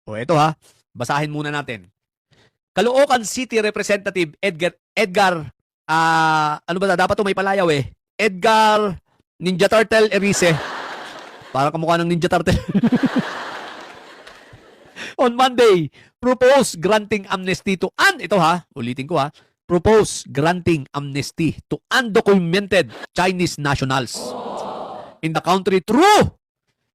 O ito ha, basahin muna natin. Caloocan City Representative Edgar ano ba dapat to may palayaw eh. Edgar Ninja Turtle Erice. Para kamukha ng Ninja Turtle. On Monday, propose granting amnesty to ito ha, ulitin ko ha, propose granting amnesty to undocumented Chinese nationals in the country through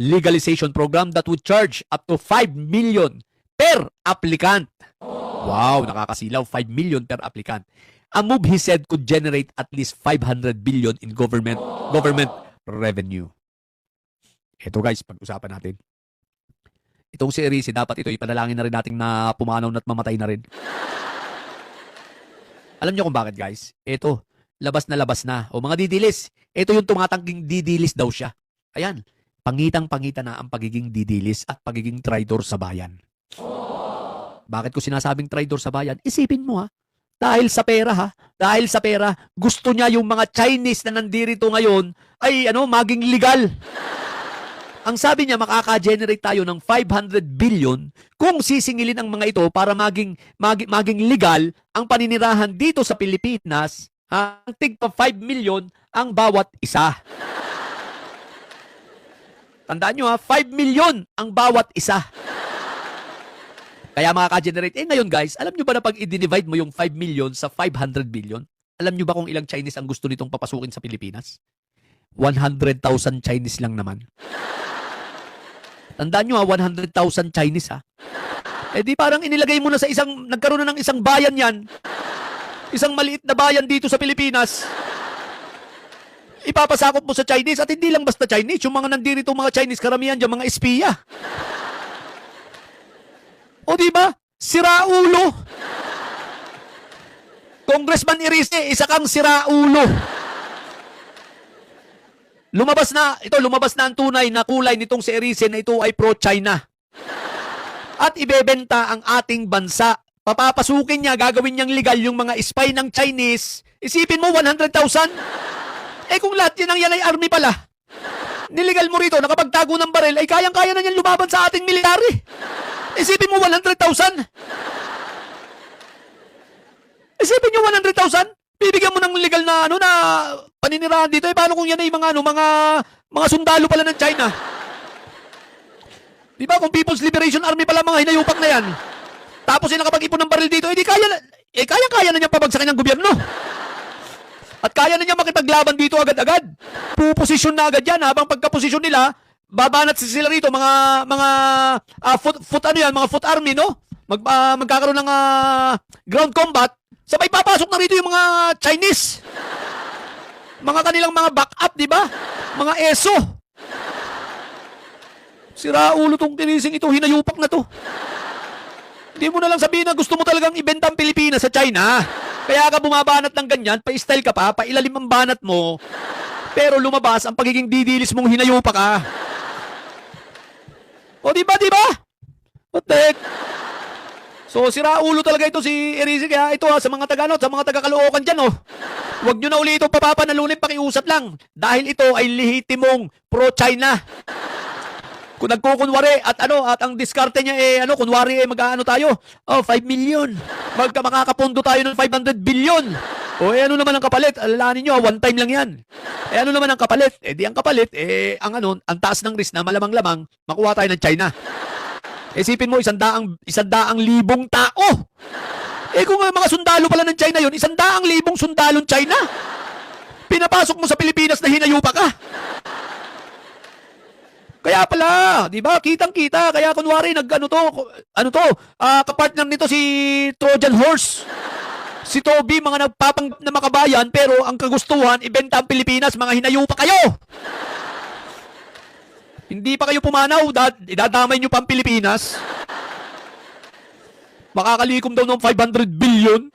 legalization program that would charge up to 5 million per applicant. Wow, nakakasilaw, 5 million per applicant. A move, he said, could generate at least 500 billion in government revenue. Ito guys, pag-usapan natin. Itong si Erice, dapat ito, ipanalangin na rin natin na pumanaw na at mamatay na rin. Alam niyo kung bakit guys? Ito, labas na. O mga didilis, ito yung tumatangking didilis daw siya. Ayan, pangitang-pangita na ang pagiging didilis at pagiging traidor sa bayan. Bakit ko sinasabing traidor sa bayan? Isipin mo ha, dahil sa pera ha, dahil sa pera, gusto niya yung mga Chinese na nandirito ngayon ay maging legal. Ang sabi niya, makaka-generate tayo ng 500 billion kung sisingilin ang mga ito para maging legal ang paninirahan dito sa Pilipinas. Ang tigpa 5 million ang bawat isa. Tandaan nyo ha, 5 million ang bawat isa. Kaya makaka-generate. Ngayon guys, alam nyo ba na pag i-divide mo yung 5 million sa 500 billion, alam nyo ba kung ilang Chinese ang gusto nitong papasukin sa Pilipinas? 100,000 Chinese lang naman. Tandaan nyo ha, 100,000 Chinese ha. Di parang inilagay mo na sa nagkaroon na ng isang bayan yan. Isang maliit na bayan dito sa Pilipinas. Ipapasakop mo sa Chinese at hindi lang basta Chinese. Yung mga nandirito mga Chinese, karamihan dyan, mga espiya. O diba? Siraulo. Congressman Erice, isa kang siraulo. Lumabas na ang tunay na kulay nitong si Erice na ito ay pro-China. At ibebenta ang ating bansa. Papapasukin niya, gagawin niyang legal yung mga spy ng Chinese. Isipin mo, 100,000? Kung lahat yan ay army pala. Niligal mo rito, nakapagtago ng baril, ay kayang-kaya na niyan lumaban sa ating military. Isipin mo, 100,000? Isipin niyo, 100,000? Bibigyan mo ng legal na na paninirahan dito. Paano kung yan ay mga sundalo pala ng China? Di ba kung People's Liberation Army pala mga hinayupak na yan? Tapos nakapag-ipon ng baril dito, kayang-kaya na niya pabagsakin ng gobyerno. At kaya na niya makipaglaban dito agad-agad. Puposisyon na agad yan. Habang pagkaposisyon nila, babanat sila rito, mga foot army, no? Magkakaroon ng ground combat. Sabay papasok na rito yung mga Chinese. Mga kanilang mga backup, di ba? Mga ESO. Siraulo tong tinising ito, hinayupak na to. Hindi mo na lang sabihin na gusto mo talagang ibenta ang Pilipinas sa China. Kaya ka bumabanat ng ganyan, pa-style ka pa, pailalim ang banat mo. Pero lumabas ang pagiging didilis mong hinayupak ka. O di ba? What the heck? So, siraulo talaga ito si Erice. Kaya ito sa mga taga-Caloocan dyan, huwag nyo na uli ito papapanalunin, pakiusap lang. Dahil ito ay lehitimong pro-China. Kung nagkukunwari at ang diskarte niya kunwari tayo, 5 million. Makakapondo tayo ng 500 billion. Ano naman ang kapalit? Alalahanin nyo, one time lang yan. Ano naman ang kapalit? Di ang kapalit, ang taas ng risk na malamang-lamang, makuha tayo ng China. Isipin mo, 100,000 tao. Kung mga sundalo pala ng China yun, 100,000 sundalong China. Pinapasok mo sa Pilipinas na hinayupa ka. Kaya pala, di ba? Kitang-kita. Kaya kunwari, kapartner nito si Trojan Horse. Si Toby, mga nagpapang na makabayan, pero ang kagustuhan, ibenta ang Pilipinas, mga hinayupa kayo. Hindi pa kayo pumanaw, idadamay nyo pa ang Pilipinas. Makakalikom daw ng 500 billion.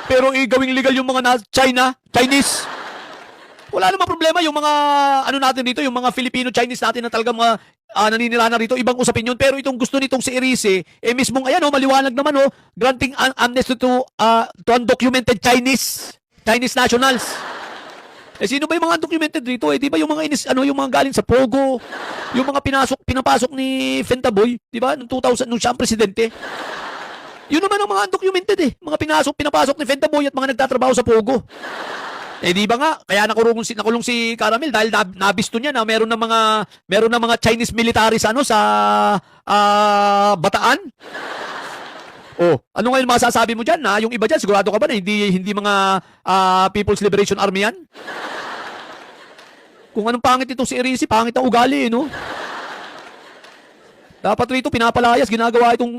Pero gawing legal yung mga Chinese. Wala namang problema yung mga natin dito, yung mga Filipino-Chinese natin na talagang mga naninira na rito, ibang usapin yun. Pero itong gusto nitong si Erice, mismong maliwanag naman granting amnesty to undocumented Chinese nationals. Eh sino ba yung mga undocumented dito? Eh di ba yung mga yung mga galing sa Pogo, yung mga pinapasok ni Fentaboy, di ba? Noong 2000 nung siya ang presidente. Yun naman ang mga undocumented eh. Mga pinapasok ni Fentaboy at mga nagtatrabaho sa Pogo. Eh di ba nga, kaya nakulong si Caramel dahil nabisto niya na meron ng mga Chinese military sa Bataan. Oh, ano ngayon masasabi mo diyan na yung iba diyan sigurado ka ba na hindi mga People's Liberation Army yan? Kung anong pangit itong si Erisi, pangit ang ugali, no? Dapat rito pinapalayas, ginagawa itong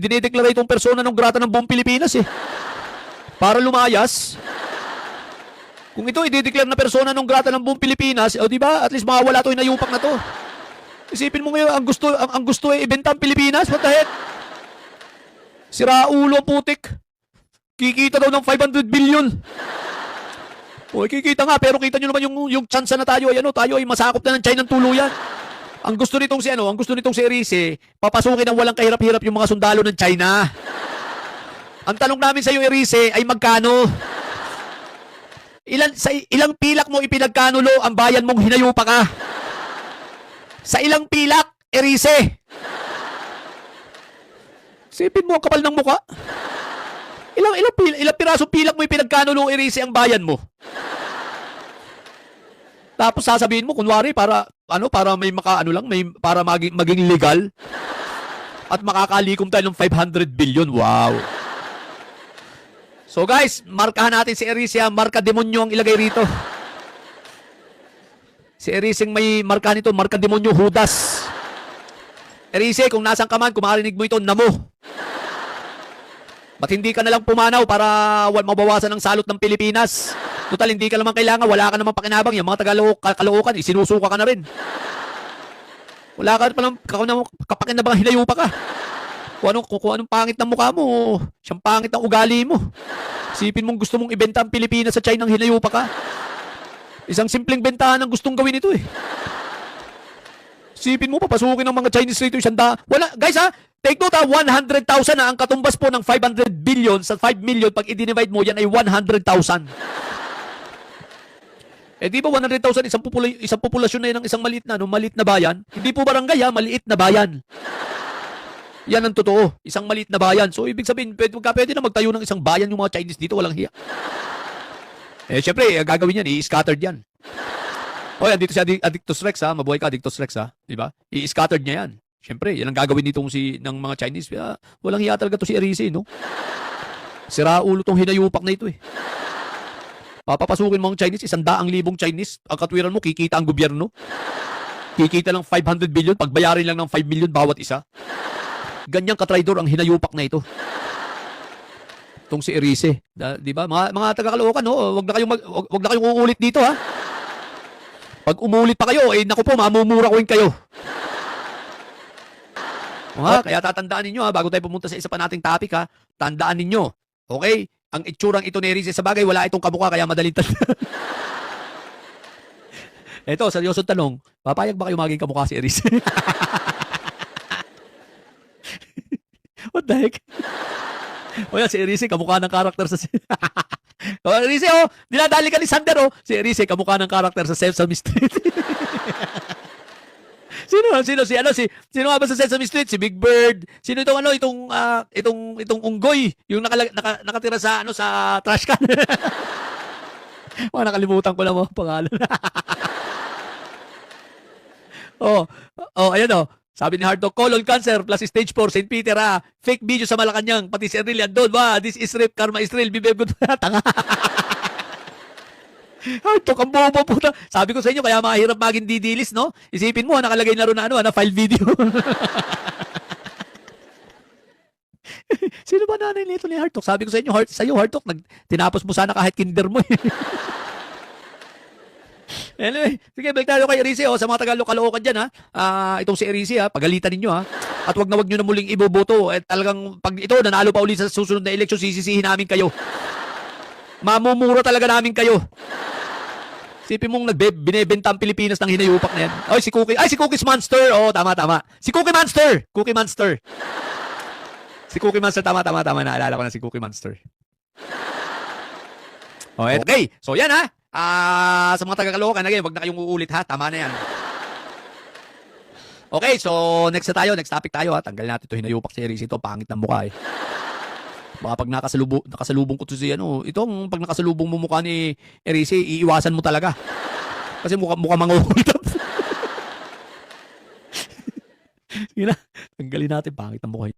dinedeklara itong persona ng grata ng buong Pilipinas eh. Para lumayas. Kung ito i-declare na persona ng grata ng buong Pilipinas, o di ba? At least mawawala to yung nayupak na to. Isipin mo ngayon ang gusto ay ibenta ang Pilipinas, what the heck? Sira ulo putik. Kikita daw ng 500 billion. O kikita nga pero kita nyo naman yung chance na tayo ay masakop na ng China ng tuluyan. Ang gusto nitong si Erice, papasukin ng walang kahirap-hirap yung mga sundalo ng China. Ang tanong namin sa iyo Erice ay magkano? Ilang pilak mo ipinagkanulo ang bayan mong hinayupa ka? Sa ilang pilak, Erice? Sipin mo ang kapal ng muka. Ilang piraso pilak mo ipinagkanulo Erice ang bayan mo? Tapos sasabihin mo kunwari para may para maging legal at makakalikom tayo ng 500 billion. Wow. So guys, markahan natin si Erice, marka demonyo ang ilagay rito. Si Erice may marka nito, marka demonyo Judas. Erice, kung nasan ka man, kung marinig mo ito, namo. Ba't hindi ka nalang pumanaw para mabawasan ang salot ng Pilipinas? Total, hindi ka naman kailangan, wala ka naman pakinabang. Yung mga Tagaloocan, isinusuka ka na rin. Wala ka palang kapakinabang, hinayupa ka. Kung anong pangit ng mukha mo, siyang pangit ng ugali mo. Isipin mong gusto mong ibenta ang Pilipinas sa China ng hinayupa ka. Isang simpleng bentahan ang gustong gawin ito eh. Isipin mo, papasukin ng mga Chinese rito, wala, guys ha, take note ha, 100,000 na ang katumbas po ng 500 billion sa 5 million, pag i-divide mo, yan ay 100,000. Eh di ba 100,000 isang populasyon na yan ng isang maliit na bayan? Hindi po barangay ha, maliit na bayan. Yan ang totoo, isang maliit na bayan. So ibig sabihin, pwede na magtayo ng isang bayan yung mga Chinese dito, walang hiya. Eh syempre, gagawin yan, i-scattered yan. O yan, dito si Addictus Rex ha, mabuhay ka Addictus Rex ha, di ba? I-scattered niya yan. Syempre, yan ang gagawin nitong ng mga Chinese. Walang hiya talaga to si Erice, no? Sira ulo tong hinayupak na ito eh. Papapasukin mo ang Chinese, 100,000 Chinese, ang katwiran mo, kikita ang gobyerno. Kikita lang 500 billion, pagbayarin lang ng 5 million bawat isa. Ganyang katraidor ang hinayupak na ito. Itong si Erice, di ba? Mga taga-Caloocan, no? Wag na kayong uulit dito, ha? Pag umulit pa kayo, naku po, mamumura ko rin kayo. Kaya tatandaan ninyo, ha, bago tayo pumunta sa isa pa nating topic, ha, tandaan ninyo, okay? Ang itsurang ito ni Erice, sa bagay, wala itong kamukha, kaya madaling tandaan. Ito, seryosong tanong, papayag ba kayo maging kamukha si Erice? What the heck? O yan, si Erice, kamukha ng karakter sa... Erice, dinadali ka ni Sander, Si Erice, kamukha ng karakter sa Sesame Street. Sino nga ba sa Sesame Street? Si Big Bird. Sino itong unggoy, yung nakatira sa trash can. Nakalimutan ko na mo pangalan. Ayan. Sabi ni Hardok, colon cancer plus stage 4, St. Peter fake video sa Malacanang, pati si Enrile andun, this is rape, karma is real, bibebot tanga. Hardok, ang bobo po na. Sabi ko sa inyo, kaya mahirap maging didilis, no? Isipin mo, nakalagay na ron na file video. Sino ba nanay nito ni Hardok? Sabi ko sa inyo, sa'yo Hardok, tinapos mo sana kahit kinder mo. Anyway, sige, balik tayo kay Erice, sa mga Tagaloocan dyan, itong si Erice, pagalitan ninyo, at wag na nyo na muling iboboto. Talagang, pag ito, nanalo pa ulit sa susunod na eleksyon, sisisihin namin kayo. Mamumura talaga namin kayo. Sipin mong binebenta ang Pilipinas ng hinayupak na yan. Si Cookies Monster. Tama. Si Cookie Monster. Si Cookie Monster, tama. Naalala ko na si Cookie Monster. Okay. So, yan Sa mga taga-Caloocan, again, wag na kayong uulit ha. Tama na yan. Okay, so next na tayo. Next topic tayo ha. Tanggalin natin ito. Hinayupak si Eris ito. Pangit ng mukha eh. Baka pag nakasalubong ko to si ano, itong pag nakasalubong mo mukha ni Eris, iiwasan mo talaga. Kasi mukha mangungulap. Sige na. Tanggalin natin. Pangit ng mukha.